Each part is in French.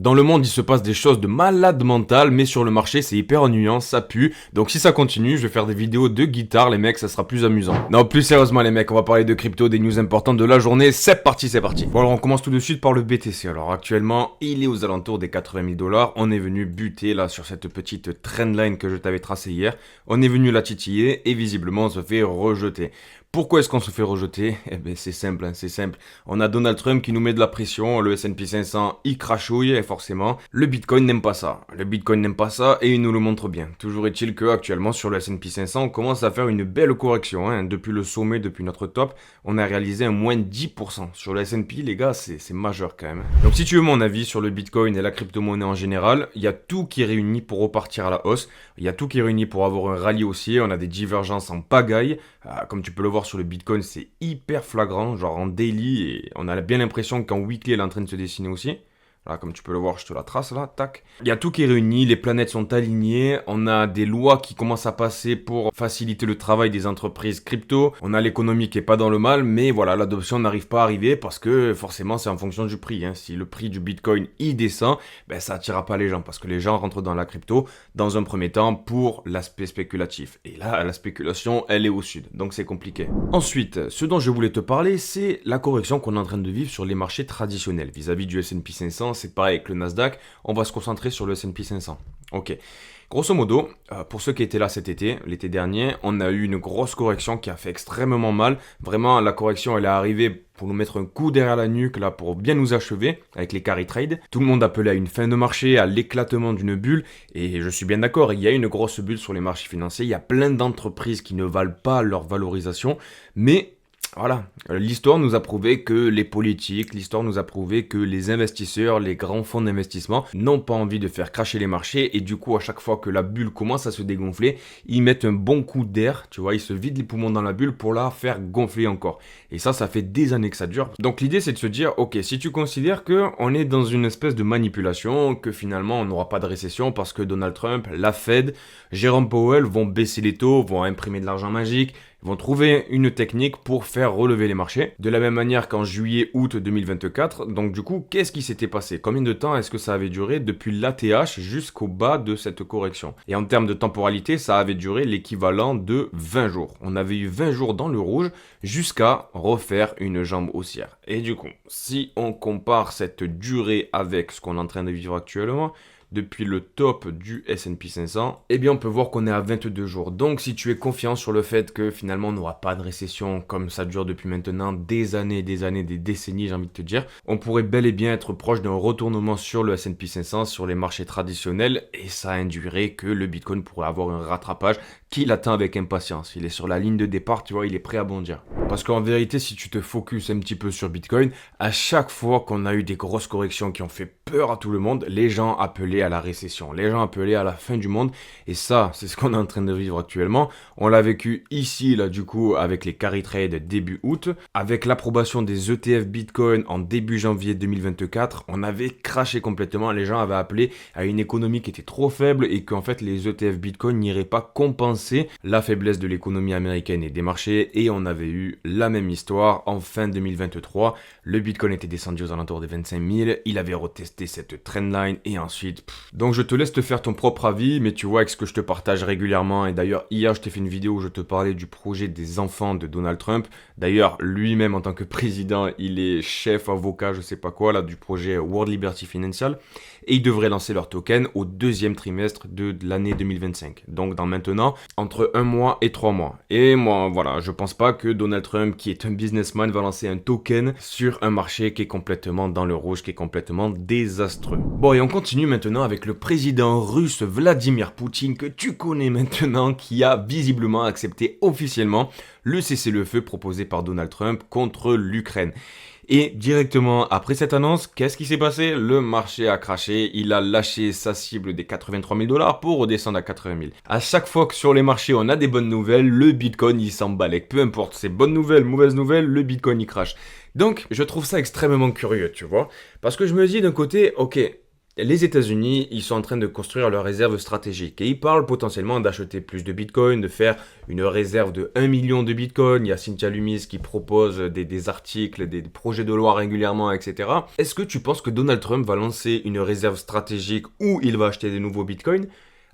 Dans le monde, il se passe des choses de malade mental, mais sur le marché, c'est hyper ennuyant, ça pue. Donc si ça continue, je vais faire des vidéos de guitare, les mecs, ça sera plus amusant. Non, plus sérieusement, les mecs, on va parler de crypto, des news importantes de la journée. C'est parti, c'est parti. Bon, alors on commence tout de suite par le BTC. Alors actuellement, il est aux alentours des 80 000 dollars. On est venu buter là sur cette petite trendline que je t'avais tracée hier. On est venu la titiller et visiblement on se fait rejeter. Pourquoi est-ce qu'on se fait rejeter? Eh ben c'est simple, c'est simple. On a Donald Trump qui nous met de la pression, le S&P 500 il crachouille et forcément le Bitcoin n'aime pas ça. Le Bitcoin n'aime pas ça et il nous le montre bien. Toujours est-il que actuellement sur le S&P 500 on commence à faire une belle correction. Depuis le sommet, depuis notre top, on a réalisé un moins 10%. Sur le S&P les gars c'est majeur quand même. Donc si tu veux mon avis sur le Bitcoin et la crypto-monnaie en général, il y a tout qui est réuni pour repartir à la hausse. Il y a tout qui est réuni pour avoir un rallye haussier. On a des divergences en pagaille. Comme tu peux le voir sur le Bitcoin, c'est hyper flagrant, genre en daily, et on a bien l'impression qu'en weekly, elle est en train de se dessiner aussi. Là, comme tu peux le voir, je te la trace là, tac. Il y a tout qui est réuni, les planètes sont alignées, on a des lois qui commencent à passer pour faciliter le travail des entreprises crypto, on a l'économie qui est pas dans le mal, mais voilà, l'adoption n'arrive pas à arriver parce que forcément c'est en fonction du prix. Si le prix du Bitcoin il descend, ben ça attirera pas les gens parce que les gens rentrent dans la crypto dans un premier temps pour l'aspect spéculatif. Et là, la spéculation, elle est au sud, donc c'est compliqué. Ensuite, ce dont je voulais te parler, c'est la correction qu'on est en train de vivre sur les marchés traditionnels vis-à-vis du S&P 500. C'est pareil avec le Nasdaq, on va se concentrer sur le S&P 500. Ok. Grosso modo, pour ceux qui étaient là cet été, l'été dernier, on a eu une grosse correction qui a fait extrêmement mal. Vraiment, la correction, elle est arrivée pour nous mettre un coup derrière la nuque, là, pour bien nous achever, avec les carry trades. Tout le monde appelait à une fin de marché, à l'éclatement d'une bulle, et je suis bien d'accord, il y a une grosse bulle sur les marchés financiers, il y a plein d'entreprises qui ne valent pas leur valorisation, mais voilà, l'histoire nous a prouvé que les politiques, l'histoire nous a prouvé que les investisseurs, les grands fonds d'investissement n'ont pas envie de faire cracher les marchés et du coup à chaque fois que la bulle commence à se dégonfler, ils mettent un bon coup d'air, tu vois, ils se vident les poumons dans la bulle pour la faire gonfler encore. Et ça fait des années que ça dure. Donc l'idée c'est de se dire, ok, si tu considères que on est dans une espèce de manipulation, que finalement on n'aura pas de récession parce que Donald Trump, la Fed, Jérôme Powell vont baisser les taux, vont imprimer de l'argent magique, vont trouver une technique pour faire relever les marchés. De la même manière qu'en juillet-août 2024. Donc du coup, qu'est-ce qui s'était passé? Combien de temps est-ce que ça avait duré depuis l'ATH jusqu'au bas de cette correction? Et en termes de temporalité, ça avait duré l'équivalent de 20 jours. On avait eu 20 jours dans le rouge jusqu'à refaire une jambe haussière. Et du coup, si on compare cette durée avec ce qu'on est en train de vivre actuellement, depuis le top du S&P 500, eh bien on peut voir qu'on est à 22 jours. Donc si tu es confiant sur le fait que finalement on n'aura pas de récession comme ça dure depuis maintenant des années, des décennies, j'ai envie de te dire, on pourrait bel et bien être proche d'un retournement sur le S&P 500, sur les marchés traditionnels, et ça induirait que le Bitcoin pourrait avoir un rattrapage qu'il attend avec impatience. Il est sur la ligne de départ, tu vois, il est prêt à bondir. Parce qu'en vérité, si tu te focuses un petit peu sur Bitcoin, à chaque fois qu'on a eu des grosses corrections qui ont fait peur à tout le monde, les gens appelaient à la récession, les gens appelaient à la fin du monde, et ça, c'est ce qu'on est en train de vivre actuellement. On l'a vécu ici, là, du coup, avec les carry trades début août, avec l'approbation des ETF Bitcoin en début janvier 2024, on avait craché complètement, les gens avaient appelé à une économie qui était trop faible et qu'en fait les ETF Bitcoin n'iraient pas compenser la faiblesse de l'économie américaine et des marchés, et on avait eu la même histoire en fin 2023, le Bitcoin était descendu aux alentours des 25 000, il avait retesté cette trendline et ensuite, donc je te laisse te faire ton propre avis, mais tu vois avec ce que je te partage régulièrement, et d'ailleurs hier je t'ai fait une vidéo où je te parlais du projet des enfants de Donald Trump, d'ailleurs lui-même en tant que président, il est chef avocat, je sais pas quoi, là du projet World Liberty Financial, et ils devraient lancer leur token au deuxième trimestre de l'année 2025, donc dans maintenant, entre 1 mois et 3 mois. Et moi, voilà, je pense pas que Donald Trump, qui est un businessman, va lancer un token sur un marché qui est complètement dans le rouge, qui est complètement désastreux. Bon, et on continue maintenant avec le président russe Vladimir Poutine, que tu connais maintenant, qui a visiblement accepté officiellement le cessez-le-feu proposé par Donald Trump contre l'Ukraine. Et directement après cette annonce, qu'est-ce qui s'est passé? Le marché a craché, il a lâché sa cible des 83 000 dollars pour redescendre à 80 000. À chaque fois que sur les marchés on a des bonnes nouvelles, le Bitcoin il s'emballe. Peu importe, c'est bonnes nouvelles, mauvaises nouvelles, le Bitcoin il crache. Donc je trouve ça extrêmement curieux, tu vois. Parce que je me dis d'un côté, ok, Les États-Unis, ils sont en train de construire leur réserve stratégique et ils parlent potentiellement d'acheter plus de Bitcoin, de faire une réserve de 1 million de Bitcoin. Il y a Cynthia Lummis qui propose des articles, des projets de loi régulièrement, etc. Est-ce que tu penses que Donald Trump va lancer une réserve stratégique où il va acheter des nouveaux Bitcoins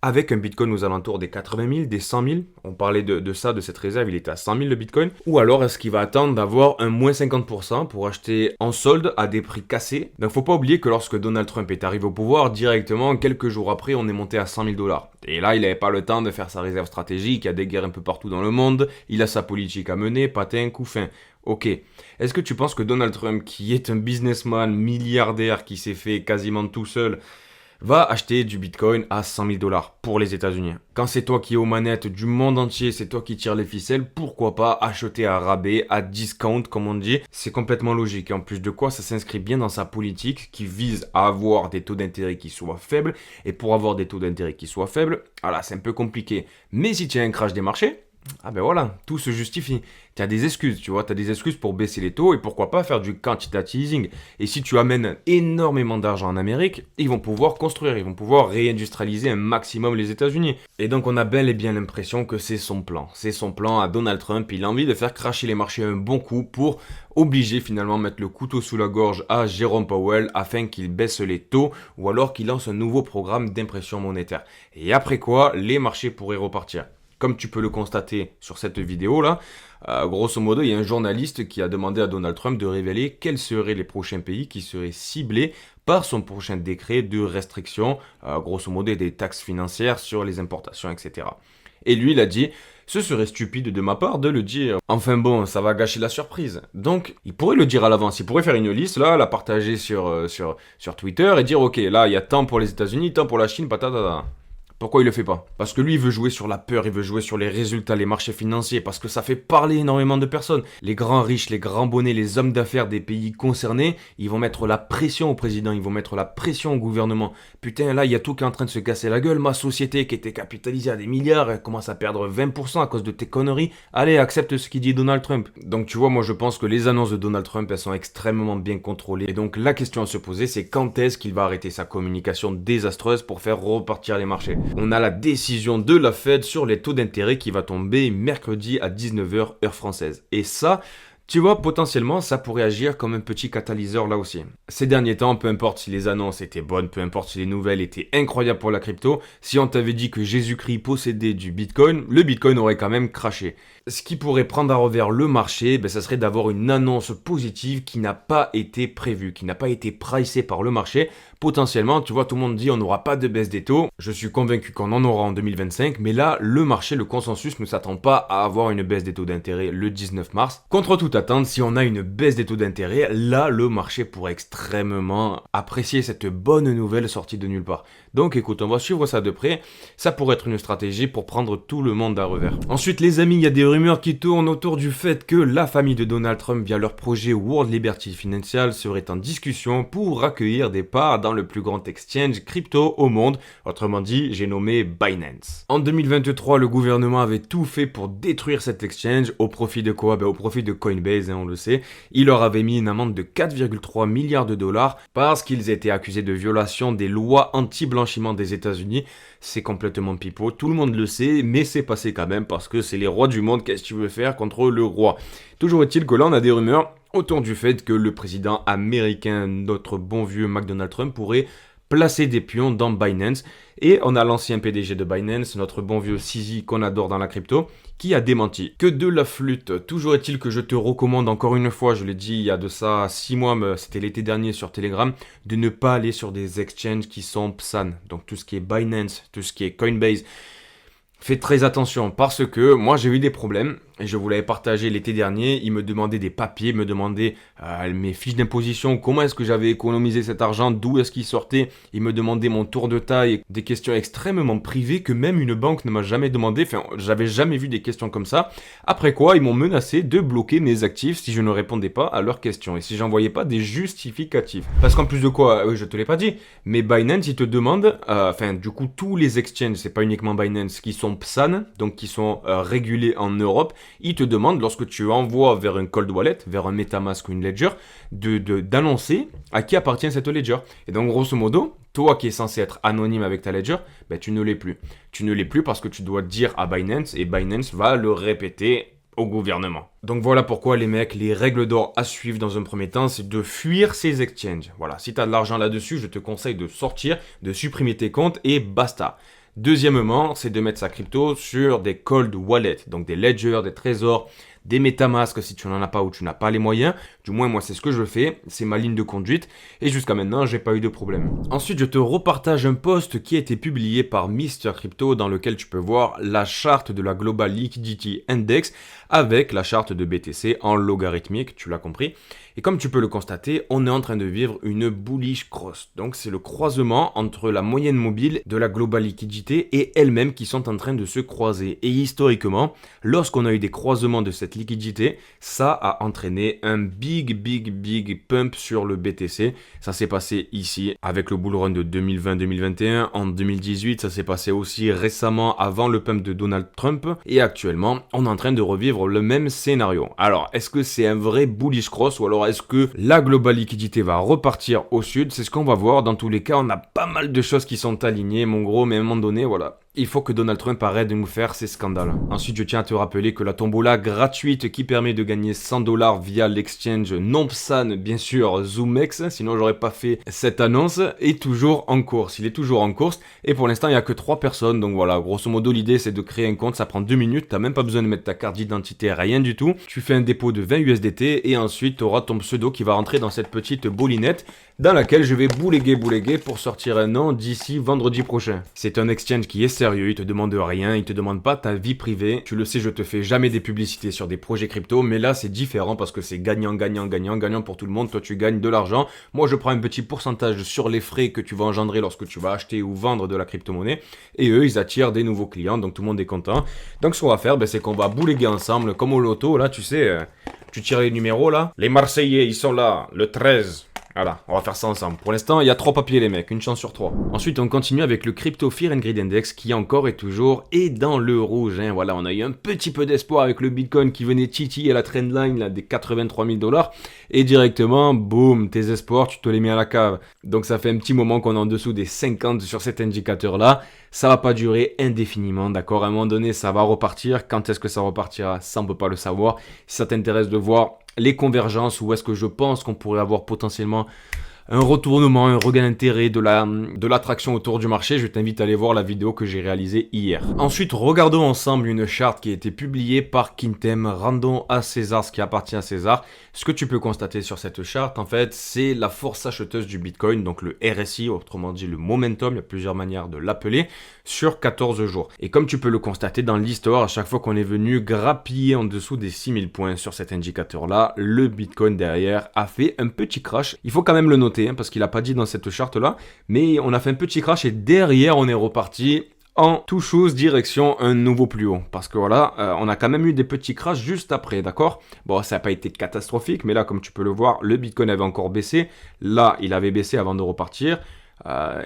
avec un Bitcoin aux alentours des 80 000, des 100 000? On parlait de ça, de cette réserve, il était à 100 000 le Bitcoin. Ou alors est-ce qu'il va attendre d'avoir un moins 50% pour acheter en solde à des prix cassés? Donc faut pas oublier que lorsque Donald Trump est arrivé au pouvoir, directement, quelques jours après, on est monté à 100 000 dollars. Et là, il n'avait pas le temps de faire sa réserve stratégique, il y a des guerres un peu partout dans le monde, il a sa politique à mener, patin, coup fin. Ok. Est-ce que tu penses que Donald Trump, qui est un businessman milliardaire qui s'est fait quasiment tout seul, va acheter du Bitcoin à 100 000 dollars pour les États-Unis? Quand c'est toi qui es aux manettes du monde entier, c'est toi qui tires les ficelles, pourquoi pas acheter à rabais, à discount comme on dit? C'est complètement logique. Et en plus de quoi, ça s'inscrit bien dans sa politique qui vise à avoir des taux d'intérêt qui soient faibles. Et pour avoir des taux d'intérêt qui soient faibles, voilà, c'est un peu compliqué. Mais si tu as un crash des marchés, ah ben voilà, tout se justifie. Tu as des excuses, tu vois, tu as des excuses pour baisser les taux et pourquoi pas faire du quantitative easing. Et si tu amènes énormément d'argent en Amérique, ils vont pouvoir construire, ils vont pouvoir réindustrialiser un maximum les États-Unis. Et donc on a bel et bien l'impression que c'est son plan. C'est son plan à Donald Trump, il a envie de faire cracher les marchés un bon coup pour obliger finalement mettre le couteau sous la gorge à Jérôme Powell afin qu'il baisse les taux ou alors qu'il lance un nouveau programme d'impression monétaire. Et après quoi, les marchés pourraient repartir. Comme tu peux le constater sur cette vidéo-là, grosso modo, il y a un journaliste qui a demandé à Donald Trump de révéler quels seraient les prochains pays qui seraient ciblés par son prochain décret de restriction, grosso modo des taxes financières sur les importations, etc. Et lui, il a dit, ce serait stupide de ma part de le dire. Enfin bon, ça va gâcher la surprise. Donc, il pourrait le dire à l'avance. Il pourrait faire une liste, là, la partager sur Twitter et dire, ok, là, il y a tant pour les États-Unis, tant pour la Chine, patata. Pourquoi il le fait pas? Parce que lui, il veut jouer sur la peur, il veut jouer sur les résultats, les marchés financiers, parce que ça fait parler énormément de personnes. Les grands riches, les grands bonnets, les hommes d'affaires des pays concernés, ils vont mettre la pression au président, ils vont mettre la pression au gouvernement. Putain, là, il y a tout qui est en train de se casser la gueule. Ma société qui était capitalisée à des milliards, elle commence à perdre 20% à cause de tes conneries. Allez, accepte ce qu'il dit Donald Trump. Donc tu vois, moi je pense que les annonces de Donald Trump, elles sont extrêmement bien contrôlées. Et donc la question à se poser, c'est quand est-ce qu'il va arrêter sa communication désastreuse pour faire repartir les marchés? On a la décision de la Fed sur les taux d'intérêt qui va tomber mercredi à 19h heure française. Et ça, tu vois, potentiellement, ça pourrait agir comme un petit catalyseur là aussi. Ces derniers temps, peu importe si les annonces étaient bonnes, peu importe si les nouvelles étaient incroyables pour la crypto, si on t'avait dit que Jésus-Christ possédait du Bitcoin, le Bitcoin aurait quand même craché. Ce qui pourrait prendre à revers le marché, ça serait d'avoir une annonce positive qui n'a pas été prévue, qui n'a pas été pricée par le marché. Potentiellement, tu vois, tout le monde dit on n'aura pas de baisse des taux. Je suis convaincu qu'on en aura en 2025, mais là, le marché, le consensus ne s'attend pas à avoir une baisse des taux d'intérêt le 19 mars. Contre toute attente, si on a une baisse des taux d'intérêt, là, le marché pourrait extrêmement apprécier cette bonne nouvelle sortie de nulle part. Donc écoute, on va suivre ça de près. Ça pourrait être une stratégie pour prendre tout le monde à revers. Ensuite, les amis, il y a des rumeurs qui tournent autour du fait que la famille de Donald Trump, via leur projet World Liberty Financial, serait en discussion pour accueillir des parts dans le plus grand exchange crypto au monde. Autrement dit, j'ai nommé Binance. En 2023, le gouvernement avait tout fait pour détruire cet exchange. Au profit de quoi? Au profit de Coinbase, on le sait. Il leur avait mis une amende de 4,3 milliards de dollars parce qu'ils étaient accusés de violation des lois anti-blanchiment des États-Unis. C'est complètement pipeau, tout le monde le sait, mais c'est passé quand même parce que c'est les rois du monde, qu'est-ce que tu veux faire contre le roi? Toujours est-il que là on a des rumeurs autour du fait que le président américain, notre bon vieux McDonald Trump, pourrait placer des pions dans Binance. Et on a l'ancien PDG de Binance, notre bon vieux CZ qu'on adore dans la crypto, qui a démenti. Que de la flûte. Toujours est-il que je te recommande encore une fois, je l'ai dit il y a de ça 6 mois, mais c'était l'été dernier sur Telegram, de ne pas aller sur des exchanges qui sont PSAN. Donc tout ce qui est Binance, tout ce qui est Coinbase. Faites très attention parce que moi j'ai eu des problèmes et je vous l'avais partagé l'été dernier. Ils me demandaient des papiers, me demandaient mes fiches d'imposition, comment est-ce que j'avais économisé cet argent, d'où est-ce qu'il sortait. Ils me demandaient mon tour de taille, des questions extrêmement privées que même une banque ne m'a jamais demandé. Enfin, j'avais jamais vu des questions comme ça. Après quoi, ils m'ont menacé de bloquer mes actifs si je ne répondais pas à leurs questions et si j'envoyais pas des justificatifs. Parce qu'en plus de quoi, oui, je te l'ai pas dit, mais Binance, ils te demandent, du coup, tous les exchanges, c'est pas uniquement Binance, qui sont PSAN, donc qui sont régulés en Europe, il te demande, lorsque tu envoies vers un cold wallet, vers un MetaMask ou une Ledger, d'annoncer à qui appartient cette Ledger. Et donc, grosso modo, toi qui es censé être anonyme avec ta Ledger, ben, tu ne l'es plus. Tu ne l'es plus parce que tu dois dire à Binance et Binance va le répéter au gouvernement. Donc voilà pourquoi les mecs, les règles d'or à suivre dans un premier temps, c'est de fuir ces exchanges. Voilà, si tu as de l'argent là-dessus, je te conseille de sortir, de supprimer tes comptes et basta. Deuxièmement, c'est de mettre sa crypto sur des cold wallets, donc des ledgers, des trésors, des MetaMask si tu n'en as pas ou tu n'as pas les moyens. Du moins, moi, c'est ce que je fais, c'est ma ligne de conduite et jusqu'à maintenant, j'ai pas eu de problème. Ensuite, je te repartage un post qui a été publié par Mr Crypto dans lequel tu peux voir la charte de la Global Liquidity Index avec la charte de BTC en logarithmique, tu l'as compris. Et comme tu peux le constater, on est en train de vivre une bullish cross. Donc c'est le croisement entre la moyenne mobile de la global liquidité et elle-même qui sont en train de se croiser. Et historiquement, lorsqu'on a eu des croisements de cette liquidité, ça a entraîné un big pump sur le BTC. Ça s'est passé ici avec le bull run de 2020-2021. En 2018, ça s'est passé aussi récemment avant le pump de Donald Trump. Et actuellement, on est en train de revivre le même scénario. Alors, est-ce que c'est un vrai bullish cross ou alors est-ce que la global liquidité va repartir au sud? C'est ce qu'on va voir. Dans tous les cas, on a pas mal de choses qui sont alignées, mon gros, mais à un moment donné, voilà. Il faut que Donald Trump arrête de nous faire ces scandales. Ensuite, je tiens à te rappeler que la tombola gratuite qui permet de gagner 100$ via l'exchange Nonpsan, bien sûr, ZoomX, sinon j'aurais pas fait cette annonce, est toujours en course. Il est toujours en course et pour l'instant, il n'y a que 3 personnes. Donc voilà, grosso modo, l'idée c'est de créer un compte. Ça prend 2 minutes. T'as même pas besoin de mettre ta carte d'identité, rien du tout. Tu fais un dépôt de 20 USDT et ensuite tu auras ton pseudo qui va rentrer dans cette petite bolinette dans laquelle je vais bouléguer pour sortir un nom d'ici vendredi prochain. C'est un exchange qui est sérieux, il te demande rien, il te demande pas ta vie privée. Tu le sais, je te fais jamais des publicités sur des projets crypto, mais là c'est différent parce que c'est gagnant pour tout le monde. Toi tu gagnes de l'argent, moi je prends un petit pourcentage sur les frais que tu vas engendrer lorsque tu vas acheter ou vendre de la crypto-monnaie, et eux ils attirent des nouveaux clients, donc tout le monde est content. Donc ce qu'on va faire, c'est qu'on va bouléguer ensemble, comme au loto, là tu sais, tu tires les numéros là, les Marseillais ils sont là, le 13. Voilà, on va faire ça ensemble. Pour l'instant, il y a 3 papiers les mecs, une chance sur 3. Ensuite, on continue avec le Crypto Fear and Greed Index qui encore et toujours est dans le rouge. Hein. Voilà, on a eu un petit peu d'espoir avec le Bitcoin qui venait titiller la trendline là, des 83 000$. Et directement, boum, tes espoirs, tu te les mets à la cave. Donc ça fait un petit moment qu'on est en dessous des 50 sur cet indicateur-là. Ça va pas durer indéfiniment, d'accord? À un moment donné, ça va repartir. Quand est-ce que ça repartira? Ça, on peut pas le savoir. Si ça t'intéresse de voir les convergences, où est-ce que je pense qu'on pourrait avoir potentiellement un retournement, un regain d'intérêt de l'attraction autour du marché, je t'invite à aller voir la vidéo que j'ai réalisée hier. Ensuite, regardons ensemble une charte qui a été publiée par Kintem. Rendons à César ce qui appartient à César. Ce que tu peux constater sur cette charte, en fait, c'est la force acheteuse du Bitcoin, donc le RSI, autrement dit le momentum, il y a plusieurs manières de l'appeler, sur 14 jours. Et comme tu peux le constater dans l'histoire, à chaque fois qu'on est venu grappiller en dessous des 6000 points sur cet indicateur-là, le Bitcoin derrière a fait un petit crash. Il faut quand même le noter, parce qu'il n'a pas dit dans cette charte-là, mais on a fait un petit crash et derrière, on est reparti en tout chose direction un nouveau plus haut. Parce que voilà, on a quand même eu des petits crashs juste après, d'accord? Bon, ça n'a pas été catastrophique, mais là, comme tu peux le voir, le Bitcoin avait encore baissé. Là, il avait baissé avant de repartir.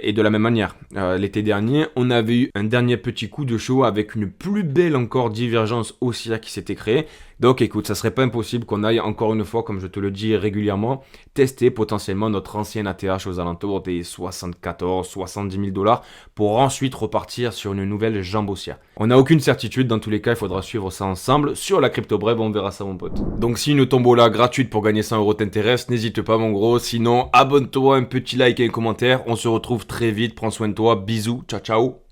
Et de la même manière, l'été dernier, on avait eu un dernier petit coup de chaud avec une plus belle encore divergence haussière qui s'était créée. Donc écoute, ça serait pas impossible qu'on aille encore une fois, comme je te le dis régulièrement, tester potentiellement notre ancien ATH aux alentours des 70 000$ pour ensuite repartir sur une nouvelle jambe haussière. On n'a aucune certitude, dans tous les cas, il faudra suivre ça ensemble. Sur la crypto brève, on verra ça mon pote. Donc si une tombola gratuite pour gagner 100€ t'intéresse, n'hésite pas mon gros. Sinon, abonne-toi, un petit like et un commentaire. On se retrouve très vite, prends soin de toi, bisous, ciao ciao.